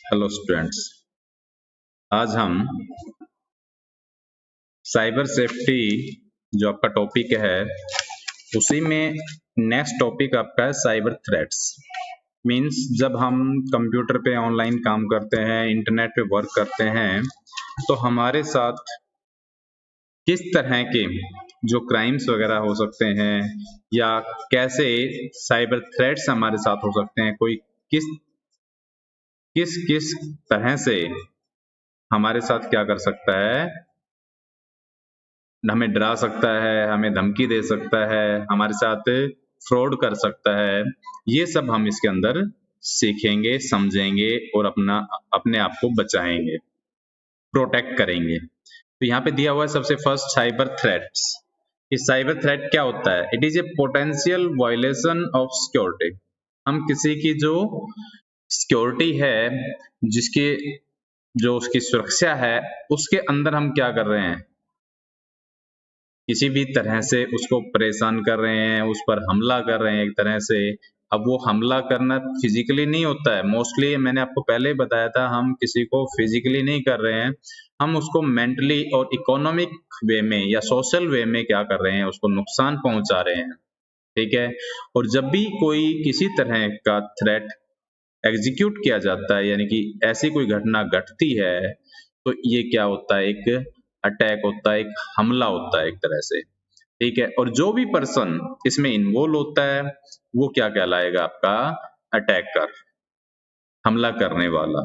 Hello students. आज हम cyber safety जो आपका टॉपिक है उसी में नेक्स्ट टॉपिक आपका है साइबर थ्रेट्स। मींस जब हम कंप्यूटर पे ऑनलाइन काम करते हैं, इंटरनेट पे वर्क करते हैं, तो हमारे साथ किस तरह के जो क्राइम्स वगैरह हो सकते हैं या कैसे साइबर थ्रेट्स हमारे साथ हो सकते हैं, कोई किस किस किस तरह से हमारे साथ क्या कर सकता है, हमें डरा सकता है, हमें धमकी दे सकता है, हमारे साथ फ्रॉड कर सकता है। ये सब हम इसके अंदर सीखेंगे, समझेंगे और अपने आप को बचाएंगे, प्रोटेक्ट करेंगे। तो यहाँ पे दिया हुआ है सबसे फर्स्ट साइबर थ्रेट्स। इस साइबर थ्रेट क्या होता है? It is A potential violation of security. हम किसी की जो सिक्योरिटी है, जिसकी जो उसकी सुरक्षा है, उसके अंदर हम क्या कर रहे हैं, किसी भी तरह से उसको परेशान कर रहे हैं, उस पर हमला कर रहे हैं एक तरह से। अब वो हमला करना फिजिकली नहीं होता है, मोस्टली मैंने आपको पहले ही बताया था, हम किसी को फिजिकली नहीं कर रहे हैं, हम उसको मेंटली और इकोनॉमिक वे में या सोशल वे में क्या कर रहे हैं, उसको नुकसान पहुंचा रहे हैं। ठीक है। और जब भी कोई किसी तरह का थ्रेट एग्जीक्यूट किया जाता है, यानी कि ऐसी कोई घटना घटती है, तो ये क्या होता है, एक अटैक होता है, एक हमला होता है एक तरह से। ठीक है। और जो भी पर्सन इसमें इन्वॉल्व होता है वो क्या कहलाएगा? आपका अटैकर, हमला करने वाला।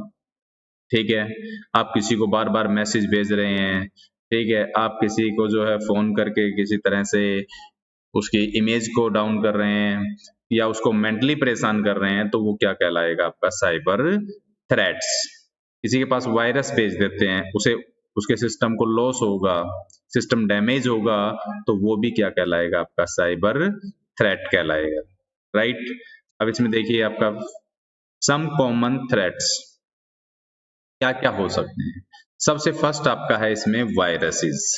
ठीक है। आप किसी को बार बार मैसेज भेज रहे हैं, ठीक है, आप किसी को जो है फोन करके किसी तरह से उसकी इमेज को डाउन कर रहे हैं या उसको मेंटली परेशान कर रहे हैं, तो वो क्या कहलाएगा? आपका साइबर थ्रेट्स। किसी के पास वायरस भेज देते हैं, उसे उसके सिस्टम को लॉस होगा, सिस्टम डैमेज होगा, तो वो भी क्या कहलाएगा? आपका साइबर थ्रेट कहलाएगा। राइट। अब इसमें देखिए आपका सम कॉमन थ्रेट्स क्या क्या हो सकते हैं। सबसे फर्स्ट आपका है इसमें वायरसेस।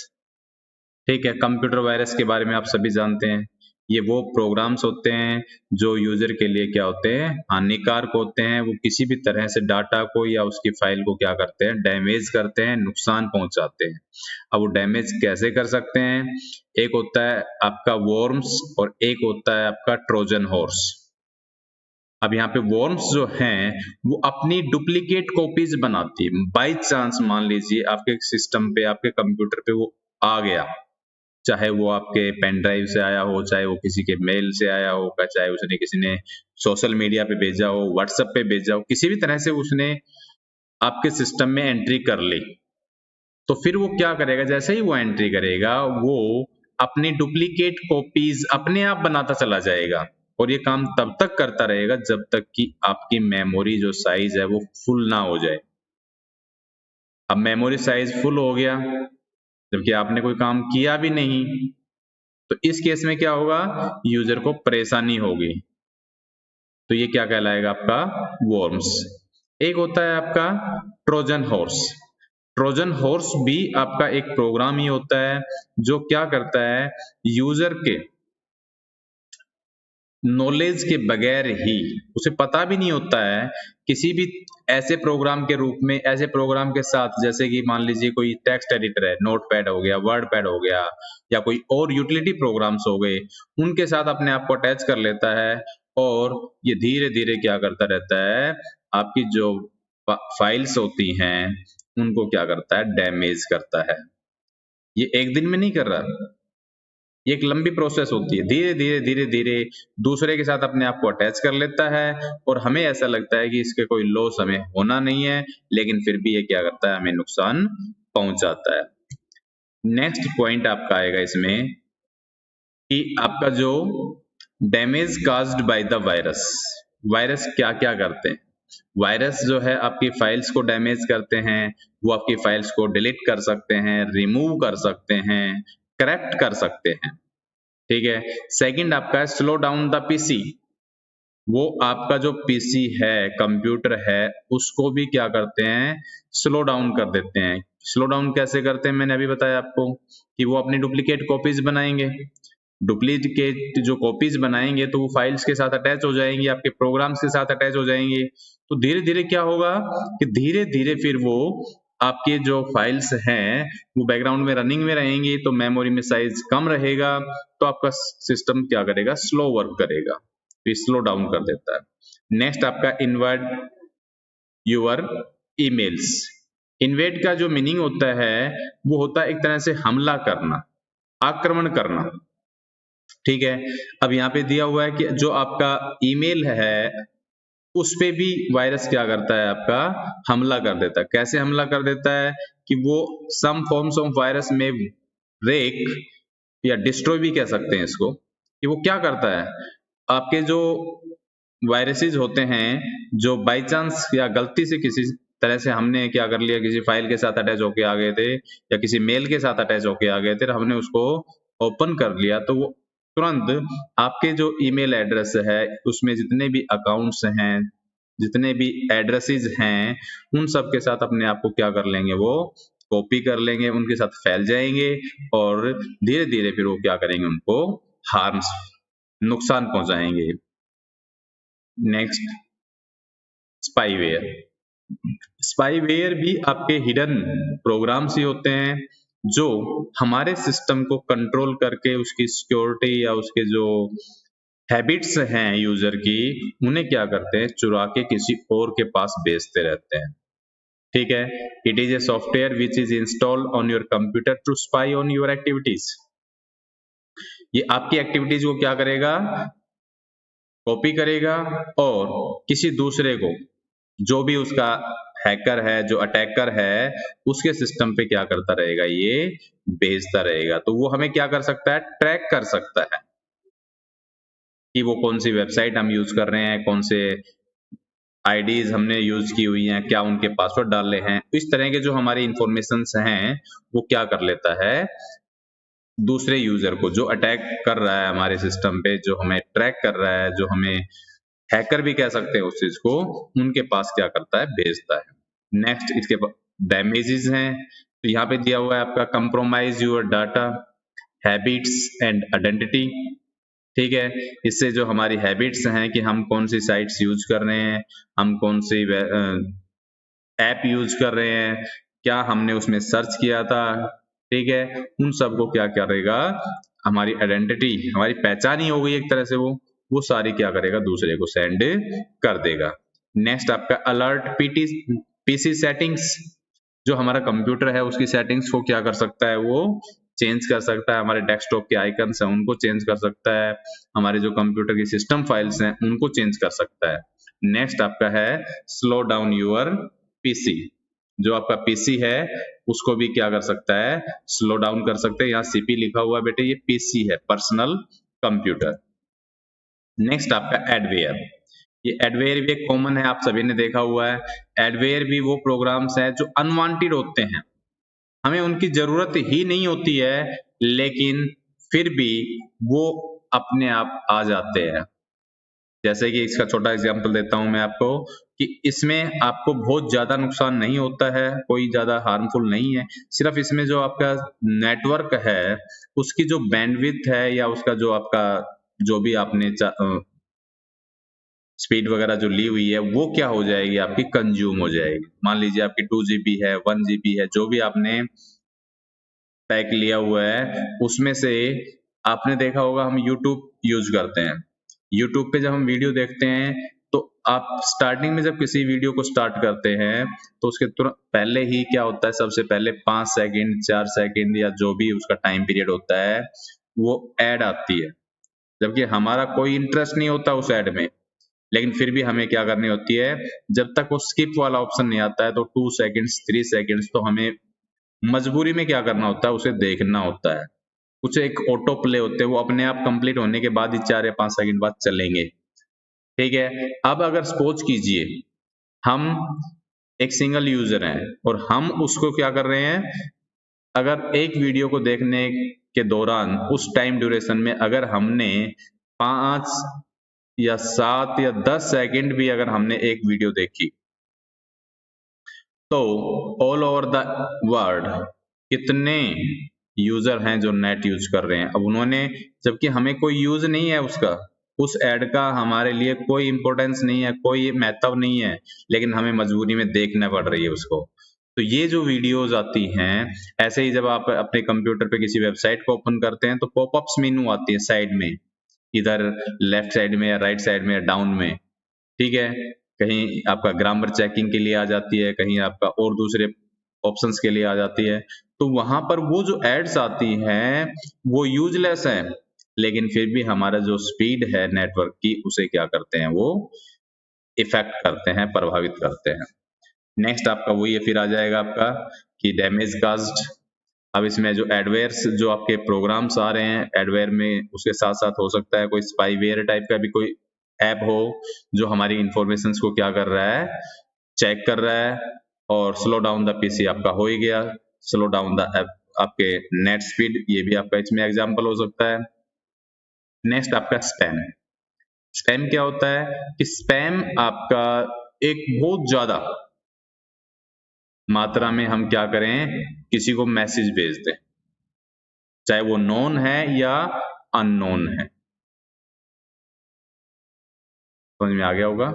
ठीक है। कंप्यूटर वायरस के बारे में आप सभी जानते हैं। ये वो प्रोग्राम्स होते हैं जो यूजर के लिए क्या होते हैं, हानिकारक होते हैं। वो किसी भी तरह से डाटा को या उसकी फाइल को क्या करते हैं, डैमेज करते हैं, नुकसान पहुंचाते हैं। अब वो डैमेज कैसे कर सकते हैं? एक होता है आपका वॉर्म्स और एक होता है आपका ट्रोजन हॉर्स। अब यहाँ पे वॉर्म्स जो हैं वो अपनी डुप्लीकेट कॉपीज बनाती है। बाई चांस मान लीजिए आपके सिस्टम पे, आपके कंप्यूटर पे वो आ गया, चाहे वो आपके पेन ड्राइव से आया हो, चाहे वो किसी के मेल से आया होगा, चाहे उसने किसी ने सोशल मीडिया पे भेजा हो, व्हाट्सएप पे भेजा हो, किसी भी तरह से उसने आपके सिस्टम में एंट्री कर ली, तो फिर वो क्या करेगा? जैसे ही वो एंट्री करेगा, वो अपनी डुप्लीकेट कॉपीज अपने आप बनाता चला जाएगा। और ये काम तब तक करता रहेगा जब तक कि आपकी मेमोरी जो साइज है वो फुल ना हो जाए। अब मेमोरी साइज फुल हो गया जबकि आपने कोई काम किया भी नहीं, तो इस केस में क्या होगा? यूजर को परेशानी होगी। तो ये क्या कहलाएगा? आपका वॉर्म्स। एक होता है आपका ट्रोजन हॉर्स। ट्रोजन हॉर्स भी आपका एक प्रोग्राम ही होता है जो क्या करता है, यूजर के नॉलेज के बगैर ही, उसे पता भी नहीं होता है, किसी भी ऐसे प्रोग्राम के रूप में, ऐसे प्रोग्राम के साथ, जैसे कि मान लीजिए कोई टेक्स्ट एडिटर है, नोटपैड हो गया, वर्ड पैड हो गया, या कोई और यूटिलिटी प्रोग्राम्स हो गए, उनके साथ अपने आप को अटैच कर लेता है और ये धीरे धीरे क्या करता रहता है, आपकी जो फाइल्स होती हैं उनको क्या करता है, डैमेज करता है। ये एक दिन में नहीं कर रहा, ये एक लंबी प्रोसेस होती है, धीरे धीरे धीरे धीरे दूसरे के साथ अपने आप को अटैच कर लेता है और हमें ऐसा लगता है कि इसके कोई लॉस हमें होना नहीं है, लेकिन फिर भी ये क्या करता है, हमें नुकसान पहुंचाता है। नेक्स्ट पॉइंट आपका आएगा इसमें कि आपका जो damage caused by the virus. Virus क्या क्या करते हैं? वायरस जो है आपकी फाइल्स को डैमेज करते हैं, वो आपकी फाइल्स को डिलीट कर सकते हैं, रिमूव कर सकते हैं, करप्ट कर सकते हैं। ठीक है। सेकंड आपका है स्लो डाउन द पीसी। वो आपका जो पीसी है, कंप्यूटर है, उसको भी क्या करते हैं, स्लो डाउन कर देते हैं। स्लो डाउन कैसे करते हैं? मैंने अभी बताया आपको कि वो अपनी डुप्लीकेट कॉपीज बनाएंगे। डुप्लीकेट जो कॉपीज बनाएंगे तो वो फाइल्स के साथ अटैच हो जाएंगी, आपके प्रोग्राम्स के साथ अटैच हो जाएंगे। तो धीरे धीरे क्या होगा कि धीरे धीरे फिर वो आपके जो फाइल्स हैं वो बैकग्राउंड में रनिंग में रहेंगी, तो मेमोरी में साइज कम रहेगा, तो आपका सिस्टम क्या करेगा, स्लो वर्क करेगा, तो स्लो डाउन कर देता है। नेक्स्ट आपका इन्वर्ट योर ईमेल्स। इन्वेट का जो मीनिंग होता है वो होता है एक तरह से हमला करना, आक्रमण करना, ठीक है। अब यहाँ पे दिया हुआ है कि जो आपका ईमेल है उस पे भी वायरस क्या करता है, आपका हमला कर देता है। कैसे हमला कर देता है कि वो सम फॉर्म्स ऑफ वायरस में ब्रेक या डिस्ट्रॉय भी कह सकते हैं इसको, कि वो क्या करता है, आपके जो वायरसेस होते हैं जो बाय चांस या गलती से किसी तरह से हमने क्या कर लिया, किसी फाइल के साथ अटैच होके आ गए थे या किसी मेल के साथ अटैच होके आ गए थे, हमने उसको ओपन कर लिया, तो वो तुरंत आपके जो ईमेल एड्रेस है उसमें जितने भी अकाउंट्स हैं, जितने भी एड्रेसेस हैं, उन सब के साथ अपने आप को क्या कर लेंगे, वो कॉपी कर लेंगे, उनके साथ फैल जाएंगे और धीरे धीरे फिर वो क्या करेंगे, उनको हार्म्स, नुकसान पहुंचाएंगे। Next spyware. स्पाईवेयर भी आपके हिडन प्रोग्राम्स ही होते हैं जो हमारे सिस्टम को कंट्रोल करके उसकी सिक्योरिटी या उसके जो हैबिट्स हैं यूजर की, उन्हें क्या करते हैं, चुरा के किसी और के पास भेजते रहते हैं, ठीक है। It is a software which is installed on your computer to spy on your activities. ये आपकी एक्टिविटीज को क्या करेगा, कॉपी करेगा और किसी दूसरे को, जो भी उसका हैकर है, जो अटैकर है, उसके सिस्टम पे क्या करता रहेगा, ये भेजता रहेगा। तो वो हमें क्या कर सकता है, ट्रैक कर सकता है कि वो कौन सी वेबसाइट हम यूज कर रहे हैं, कौन से आईडीज हमने यूज की हुई हैं, क्या उनके पासवर्ड डाले हैं, इस तरह के जो हमारी इंफॉर्मेशन हैं वो क्या कर लेता है, दूसरे यूजर को जो अटैक कर रहा है हमारे सिस्टम पे, जो हमें ट्रैक कर रहा है, जो हमें हैकर भी कह सकते हैं उस चीज को, उनके पास क्या करता है, भेजता है। नेक्स्ट इसके डैमेजेस हैं, तो यहाँ पे दिया हुआ है आपका compromise your data, habits and identity, ठीक है। इससे जो हमारी हैबिट्स हैं कि हम कौन सी साइट्स यूज कर रहे हैं, हम कौन सी ऐप यूज कर रहे हैं, क्या हमने उसमें सर्च किया था, ठीक है, उन सब को क्या करेगा, हमारी आइडेंटिटी, हमारी पहचान ही हो गई एक तरह से, वो सारी क्या करेगा, दूसरे को सेंड कर देगा। नेक्स्ट आपका अलर्ट पीसी सेटिंग्स, जो हमारा कंप्यूटर है उसकी सेटिंग्स को क्या कर सकता है, वो चेंज कर सकता है, हमारे डेस्कटॉप के आइकन्स हैं उनको चेंज कर सकता है, हमारे जो कंप्यूटर की सिस्टम फाइल्स हैं उनको चेंज कर सकता है। नेक्स्ट आपका है स्लो डाउन यूर पीसी, जो आपका पीसी है उसको भी क्या कर सकता है, स्लो डाउन कर सकते हैं। यहाँ सीपी लिखा हुआ है बेटे, ये पीसी है, पर्सनल कंप्यूटर। नेक्स्ट आपका एडवेयर, ये एडवेयर भी एक कॉमन है, आप सभी ने देखा हुआ है। एडवेयर भी वो प्रोग्राम्स हैं जो अनवांटेड होते हैं, हमें उनकी जरूरत ही नहीं होती है, लेकिन फिर भी वो अपने आप आ जाते हैं। जैसे कि इसका छोटा एग्जांपल देता हूं मैं आपको, कि इसमें आपको बहुत ज्यादा नुकसान नहीं होता है, कोई ज्यादा हार्मफुल नहीं है, सिर्फ इसमें जो आपका नेटवर्क है उसकी जो बैंडविड्थ है या उसका जो आपका जो भी आपने स्पीड वगैरह जो ली हुई है वो क्या हो जाएगी, आपकी कंज्यूम हो जाएगी। मान लीजिए आपकी 2 GB है, 1 GB है, जो भी आपने पैक लिया हुआ है, उसमें से आपने देखा होगा हम YouTube यूज करते हैं, YouTube पे जब हम वीडियो देखते हैं तो आप स्टार्टिंग में जब किसी वीडियो को स्टार्ट करते हैं तो उसके तुरंत पहले ही क्या होता है, सबसे पहले 5 सेकंड 4 सेकंड या जो भी उसका टाइम पीरियड होता है वो ऐड आती है, जबकि हमारा कोई इंटरेस्ट नहीं होता उस ऐड में, लेकिन फिर भी हमें क्या करनी होती है, जब तक वो स्किप वाला ऑप्शन नहीं आता है तो 2 सेकंड्स 3 सेकंड्स तो हमें मजबूरी में क्या करना होता है, उसे देखना होता है। कुछ एक ऑटो प्ले होते हैं, वो अपने आप कंप्लीट होने के बाद ही 4 या 5 सेकंड बाद चलेंगे, ठीक है। अब अगर सपोज कीजिए हम एक सिंगल यूजर हैं और हम उसको क्या कर रहे हैं, अगर एक वीडियो को देखने के दौरान उस टाइम ड्यूरेशन में अगर हमने 5 या 7 या 10 सेकंड भी अगर हमने एक वीडियो देखी, तो ऑल ओवर द वर्ल्ड कितने यूजर हैं जो नेट यूज कर रहे हैं। अब उन्होंने, जबकि हमें कोई यूज नहीं है उसका, उस एड का हमारे लिए कोई इंपॉर्टेंस नहीं है, कोई महत्व नहीं है, लेकिन हमें मजबूरी में देखना पड़ रही है उसको। तो ये जो वीडियोस आती हैं, ऐसे ही जब आप अपने कंप्यूटर पे किसी वेबसाइट को ओपन करते हैं तो पॉपअप्स मेनू आती है साइड में, इधर लेफ्ट साइड में या राइट साइड में या डाउन में, ठीक है। कहीं आपका ग्रामर चेकिंग के लिए आ जाती है, कहीं आपका और दूसरे ऑप्शंस के लिए आ जाती है। तो वहां पर वो जो एड्स आती हैं वो यूजलेस है, लेकिन फिर भी हमारा जो स्पीड है नेटवर्क की उसे क्या करते हैं, वो इफेक्ट करते हैं, प्रभावित करते हैं। नेक्स्ट आपका वो ये फिर आ जाएगा आपका कि डैमेज कास्ट। अब इसमें जो एडवेयर्स, जो आपके प्रोग्राम्स आ रहे हैं एडवेयर में, उसके साथ साथ हो सकता है कोई स्पाईवेयर टाइप का भी कोई ऐप हो जो हमारी इंफॉर्मेशन को क्या कर रहा है, चेक कर रहा है। और स्लो डाउन द पीसी आपका हो ही गया, स्लो डाउन द ऐप आपके नेट स्पीड, ये भी आपका इसमें एग्जांपल हो सकता है। नेक्स्ट आपका स्पैम। स्पैम क्या होता है कि स्पैम आपका एक बहुत ज्यादा मात्रा में हम क्या करें, किसी को मैसेज भेज दें, चाहे वो नोन है या अननोन है। समझ में आ गया होगा।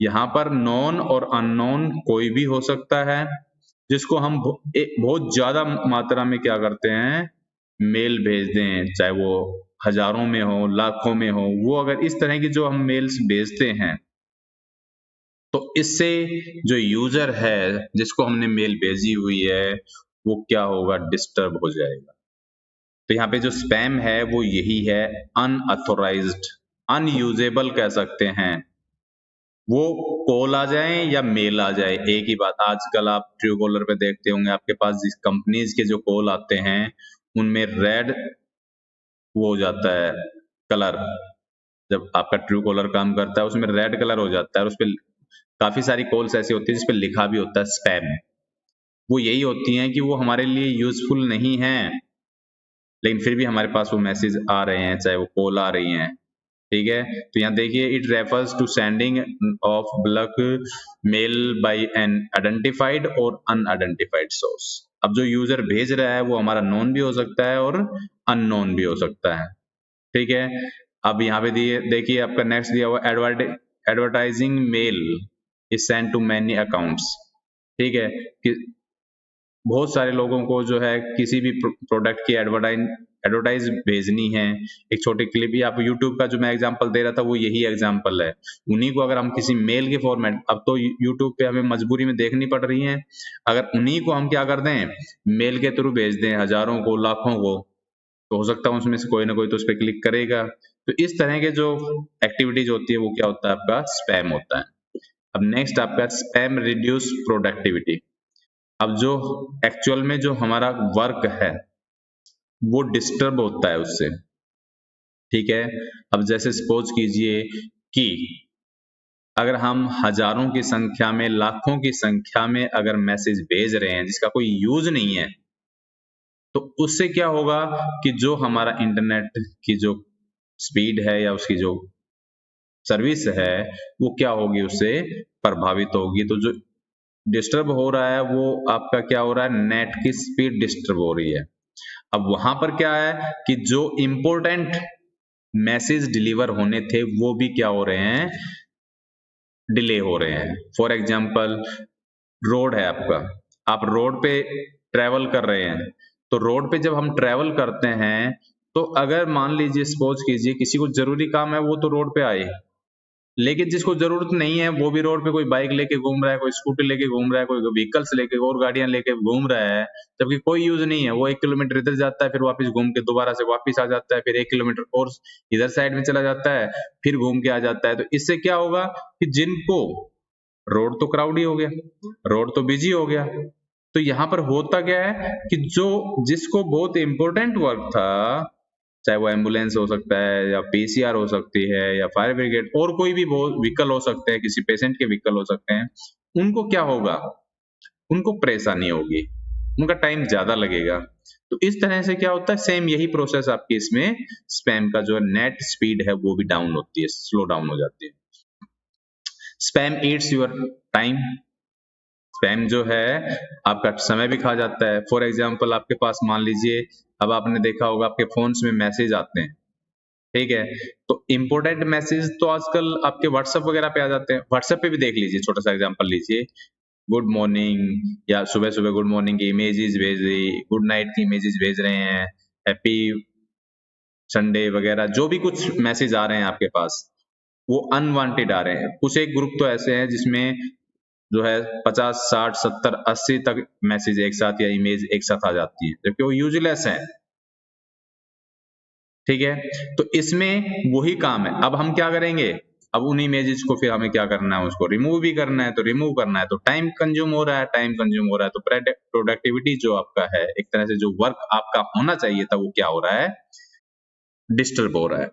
यहाँ पर नॉन और अननोन कोई भी हो सकता है, जिसको हम बहुत ज्यादा मात्रा में क्या करते हैं, मेल भेज दें, चाहे वो हजारों में हो, लाखों में हो। वो अगर इस तरह की जो हम मेल्स भेजते हैं, तो इससे जो यूजर है जिसको हमने मेल भेजी हुई है, वो क्या होगा, डिस्टर्ब हो जाएगा। तो यहाँ पे जो स्पैम है वो यही है, अनऑथोराइज्ड, अनयूजेबल कह सकते हैं। वो कॉल आ जाए या मेल आ जाए, एक ही बात। आजकल आप ट्रू कॉलर पे देखते होंगे, आपके पास जिस कंपनीज के जो कॉल आते हैं उनमें रेड वो हो जाता है कलर। जब आपका ट्रू कॉलर काम करता है उसमें रेड कलर हो जाता है, और उस पर काफी सारी कॉल्स ऐसी होती है जिसपे लिखा भी होता है स्पैम। वो यही होती हैं कि वो हमारे लिए यूजफुल नहीं है, लेकिन फिर भी हमारे पास वो मैसेज आ रहे हैं, चाहे वो कॉल आ रही हैं, ठीक है। तो यहाँ देखिए, it refers to sending of bulk mail by an identified और अनआइडेंटिफाइड सोर्स। अब जो यूजर भेज रहा है वो हमारा नोन भी हो सकता है और अननोन भी हो सकता है, ठीक है। अब यहाँ पे दिए देखिए, आपका नेक्स्ट दिया हुआ, advertising mail is send to many accounts, ठीक है। कि बहुत सारे लोगों को जो है किसी भी प्रोडक्ट की एडवर्टाइज भेजनी है। एक छोटी क्लिप ही, आप यूट्यूब का जो मैं एग्जांपल दे रहा था वो यही एग्जांपल है। उन्हीं को अगर हम किसी मेल के फॉर्मेट, अब तो यूट्यूब पे हमें मजबूरी में देखनी पड़ रही है, अगर उन्हीं को हम क्या कर दें, मेल के थ्रू भेज दें हजारों को, लाखों को, तो हो सकता है उसमें से कोई ना कोई तो उस पर क्लिक करेगा। तो इस तरह के जो एक्टिविटीज होती है वो क्या होता है, आपका स्पैम होता है। अब नेक्स्ट आपका स्पैम रिड्यूस प्रोडक्टिविटी। अब जो एक्चुअल में जो हमारा वर्क है वो डिस्टर्ब होता है उससे, ठीक है। अब जैसे सपोज कीजिए कि अगर हम हजारों की संख्या में, लाखों की संख्या में अगर मैसेज भेज रहे हैं जिसका कोई यूज नहीं है, तो उससे क्या होगा कि जो हमारा इंटरनेट की जो स्पीड है या उसकी जो सर्विस है वो क्या होगी, उससे प्रभावित होगी। तो जो डिस्टर्ब हो रहा है वो आपका क्या हो रहा है, नेट की स्पीड डिस्टर्ब हो रही है। अब वहां पर क्या है कि जो इंपॉर्टेंट मैसेज डिलीवर होने थे वो भी क्या हो रहे हैं, डिले हो रहे हैं। फॉर एग्जाम्पल, रोड है आपका, आप रोड पे ट्रेवल कर रहे हैं, तो रोड पे जब हम ट्रेवल करते हैं, तो अगर मान लीजिए सपोज कीजिए किसी को जरूरी काम है वो तो रोड पे आए, लेकिन जिसको जरूरत नहीं है वो भी रोड पे कोई बाइक लेके घूम रहा है, कोई स्कूटी लेके घूम रहा है, कोई व्हीकल्स लेके और गाड़ियां लेके घूम रहा है, जबकि कोई यूज नहीं है। वो 1 किलोमीटर इधर जाता है, फिर वापस घूम के दोबारा से वापस आ जाता है, फिर 1 किलोमीटर और इधर साइड में चला जाता है, फिर घूम के आ जाता है। तो इससे क्या होगा कि जिनको, रोड तो क्राउडी हो गया, रोड तो बिजी हो गया। तो यहाँ पर होता क्या है कि जो जिसको बहुत इंपॉर्टेंट वर्क था, चाहे वो एम्बुलेंस हो सकता है या पीसीआर हो सकती है या फायर ब्रिगेड और कोई भी व्हीकल हो सकते हैं, किसी पेशेंट के व्हीकल हो सकते हैं, उनको क्या होगा, उनको परेशानी होगी, उनका टाइम ज्यादा लगेगा। तो इस तरह से क्या होता है, सेम यही प्रोसेस आपकी इसमें स्पैम का जो नेट स्पीड है वो भी डाउन होती है, स्लो डाउन हो जाती है। Spam Yeats your time. Spam जो है आपका समय भी खा जाता है। फॉर एग्जाम्पल आपके पास मान लीजिए, अब आपने देखा होगा आपके फोन्स में मैसेज आते हैं, ठीक है, तो इंपॉर्टेंट मैसेज तो आजकल आपके व्हाट्सएप वगैरह पे आ जाते हैं। व्हाट्सएप पे भी देख लीजिए, छोटा सा एग्जांपल लीजिए, गुड मॉर्निंग या सुबह सुबह गुड मॉर्निंग की इमेजेस भेज रही, गुड नाइट की इमेजेस भेज रहे हैं, हैप्पी संडे वगैरह जो भी कुछ मैसेज आ रहे हैं आपके पास, वो अनवांटेड आ रहे हैं। कुछ एक ग्रुप तो ऐसे हैं जिसमें जो है 50 60 70 80 तक मैसेज एक साथ या इमेज एक साथ आ जाती है, जबकि वो यूजलेस है, ठीक है। तो इसमें वही काम है। अब हम क्या करेंगे, अब उन इमेजेस को फिर हमें क्या करना है, उसको रिमूव भी करना है, तो रिमूव करना है तो टाइम कंज्यूम हो रहा है, टाइम कंज्यूम हो रहा है तो प्रोडक्टिविटी जो आपका है, एक तरह से जो वर्क आपका होना चाहिए था वो क्या हो रहा है, डिस्टर्ब हो रहा है,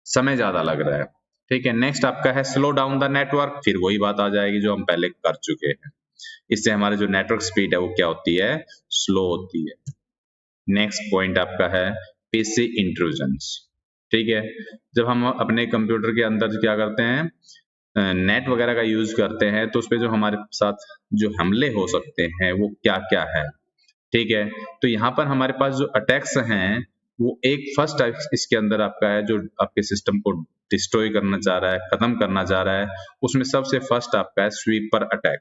समय ज्यादा लग रहा है, ठीक है। नेक्स्ट आपका है स्लो डाउन द नेटवर्क, फिर वही बात आ जाएगी जो हम पहले कर चुके हैं। इससे हमारे जो नेटवर्क स्पीड है वो क्या होती है, स्लो होती है। नेक्स्ट पॉइंट आपका है पीसी इंट्रूजन्स, ठीक है। जब हम अपने कंप्यूटर के अंदर क्या करते हैं, नेट वगैरह का यूज करते हैं, तो उसपे जो हमारे साथ जो हमले हो सकते हैं वो क्या क्या है, ठीक है। तो यहाँ पर हमारे पास जो अटैक्स हैं, वो एक फर्स्ट इसके अंदर आपका है जो आपके सिस्टम को डिस्ट्रॉय करना चाह रहा है, खत्म करना चाह रहा है। उसमें सबसे फर्स्ट आपका है स्वीपर अटैक।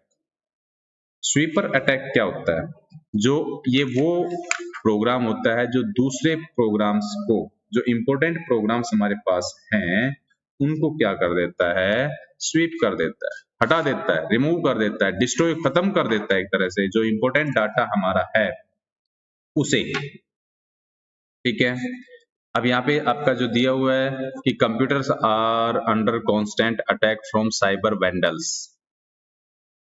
स्वीपर अटैक क्या होता है, जो ये वो प्रोग्राम होता है जो दूसरे प्रोग्राम्स को, जो इंपॉर्टेंट प्रोग्राम्स हमारे पास हैं, उनको क्या कर देता है, स्वीप कर देता है, हटा देता है, रिमूव कर देता है, डिस्ट्रॉय खत्म कर देता है, एक तरह से जो इंपॉर्टेंट डाटा हमारा है उसे, ठीक है। अब यहाँ पे आपका जो दिया हुआ है कि computers are under constant attack from cyber vandals.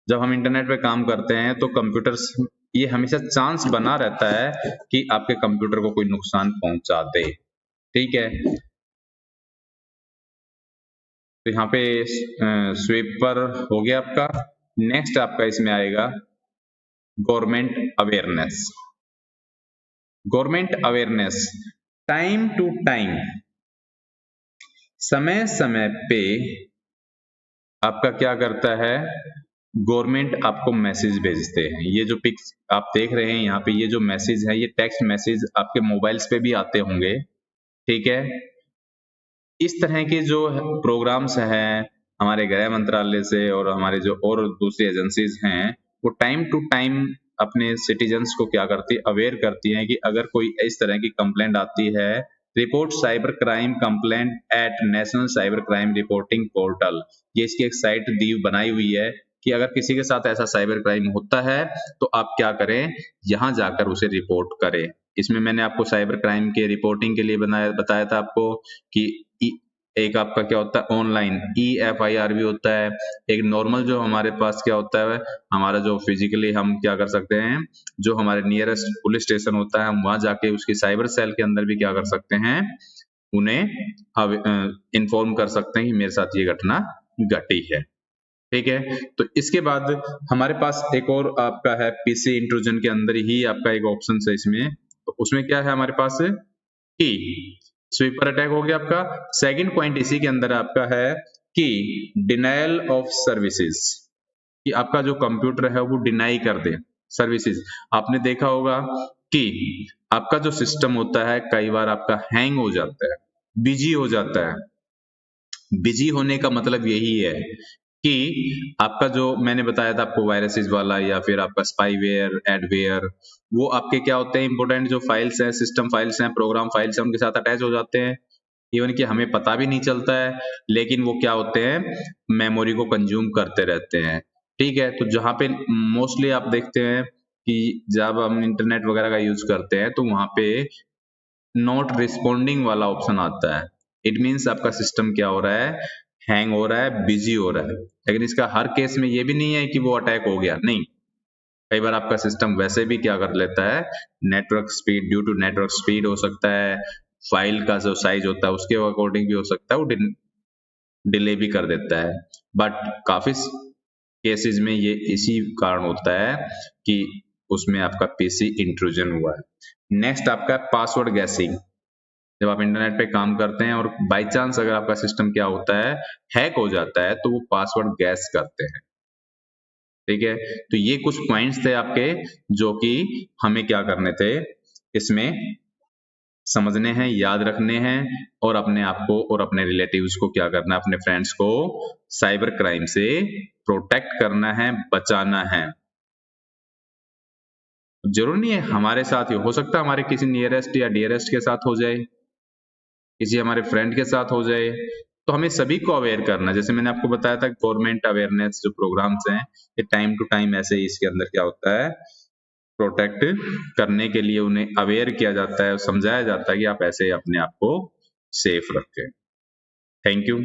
जब हम इंटरनेट पे काम करते हैं तो कंप्यूटर्स, ये हमेशा चांस बना रहता है कि आपके कंप्यूटर को कोई नुकसान पहुंचा दे, ठीक है। तो यहाँ पे स्वीपर हो गया आपका। नेक्स्ट आपका इसमें आएगा government awareness. Government awareness time to time, समय समय पे आपका क्या करता है, गवर्नमेंट आपको मैसेज भेजते हैं। ये जो पिक्स आप देख रहे हैं यहाँ पे, ये जो मैसेज है, ये टेक्स्ट मैसेज आपके मोबाइल्स पे भी आते होंगे, ठीक है। इस तरह के जो प्रोग्राम्स हैं हमारे गृह मंत्रालय से और हमारे जो और दूसरी एजेंसीज हैं, वो टाइम टू टाइम अपने सिटीजन्स को क्या करती है, अवेयर करती हैं कि अगर कोई इस तरह की कंप्लेंट आती है, report cyber crime complaint at national cyber crime reporting portal. ये इसकी एक साइट दी बनाई हुई है कि अगर किसी के साथ ऐसा साइबर क्राइम होता है तो आप क्या करें, यहाँ जाकर उसे रिपोर्ट करें। इसमें मैंने आपको साइबर क्राइम के रिपोर्टिंग के लिए बताया था आपको कि एक आपका क्या होता है ऑनलाइन EFIR भी होता है, एक नॉर्मल जो हमारे पास क्या होता है, हमारा जो फिजिकली हम क्या कर सकते हैं, जो हमारे नियरेस्ट पुलिस स्टेशन होता है, हम वहां जाके उसकी साइबर सेल के अंदर भी क्या कर सकते हैं, उन्हें इन्फॉर्म कर सकते हैं कि मेरे साथ ये घटना घटी है, ठीक है। तो इसके बाद हमारे पास एक और आपका है पीसी इंट्रूजन के अंदर ही आपका एक ऑप्शन है इसमें, तो उसमें क्या है हमारे पास कि स्वीपर अटैक हो गया आपका। सेकंड पॉइंट इसी के अंदर आपका है कि डिनायल ऑफ सर्विसेज, कि आपका जो कंप्यूटर है वो डिनाई कर दे सर्विसेज। आपने देखा होगा कि आपका जो सिस्टम होता है कई बार आपका हैंग हो जाता है, बिजी हो जाता है। बिजी होने का मतलब यही है कि आपका जो मैंने बताया था आपको वायरसेस वाला या फिर आपका स्पाईवेयर, एडवेयर, वो आपके क्या होते हैं, इंपोर्टेंट जो फाइल्स हैं, सिस्टम फाइल्स हैं, प्रोग्राम फाइल्स हैं, उनके साथ अटैच हो जाते हैं। इवन कि हमें पता भी नहीं चलता है, लेकिन वो क्या होते हैं, मेमोरी को कंज्यूम करते रहते हैं, ठीक है। तो जहाँ पे मोस्टली आप देखते हैं कि जब हम इंटरनेट वगैरह का यूज करते हैं तो वहां पे नॉट रिस्पॉन्डिंग वाला ऑप्शन आता है। इट मीन्स आपका सिस्टम क्या हो रहा है, हैंग हो रहा है, बिजी हो रहा है। लेकिन इसका हर केस में ये भी नहीं है कि वो अटैक हो गया, नहीं। कई बार आपका सिस्टम वैसे भी क्या कर लेता है, network speed, due to network speed हो सकता है, फाइल का जो साइज होता है उसके अकॉर्डिंग भी हो सकता है, वो डिले भी कर देता है। बट काफी केसेस में ये इसी कारण होता है कि उसमें आपका पीसी इंट्रूजन हुआ है। नेक्स्ट आपका पासवर्ड गैसिंग। जब आप इंटरनेट पे काम करते हैं और बाई चांस अगर आपका सिस्टम क्या होता है, हैक हो जाता है, तो वो पासवर्ड गैस करते हैं। ठीक है, तो ये कुछ पॉइंट्स थे आपके जो कि हमें क्या करने थे, इसमें समझने हैं, याद रखने हैं और अपने आप को और अपने रिलेटिव्स को क्या करना है, अपने फ्रेंड्स को साइबर क्राइम से प्रोटेक्ट करना है, बचाना है। जरूर नहीं है हमारे साथ ही हो सकता है, हमारे किसी नियरेस्ट या डियरेस्ट के साथ हो जाए, किसी हमारे फ्रेंड के साथ हो जाए, तो हमें सभी को अवेयर करना है। जैसे मैंने आपको बताया था गवर्नमेंट अवेयरनेस जो प्रोग्राम्स हैं, ये टाइम टू टाइम ऐसे ही इसके अंदर क्या होता है, प्रोटेक्ट करने के लिए उन्हें अवेयर किया जाता है, समझाया जाता है कि आप ऐसे अपने आप को सेफ रखें। Thank you.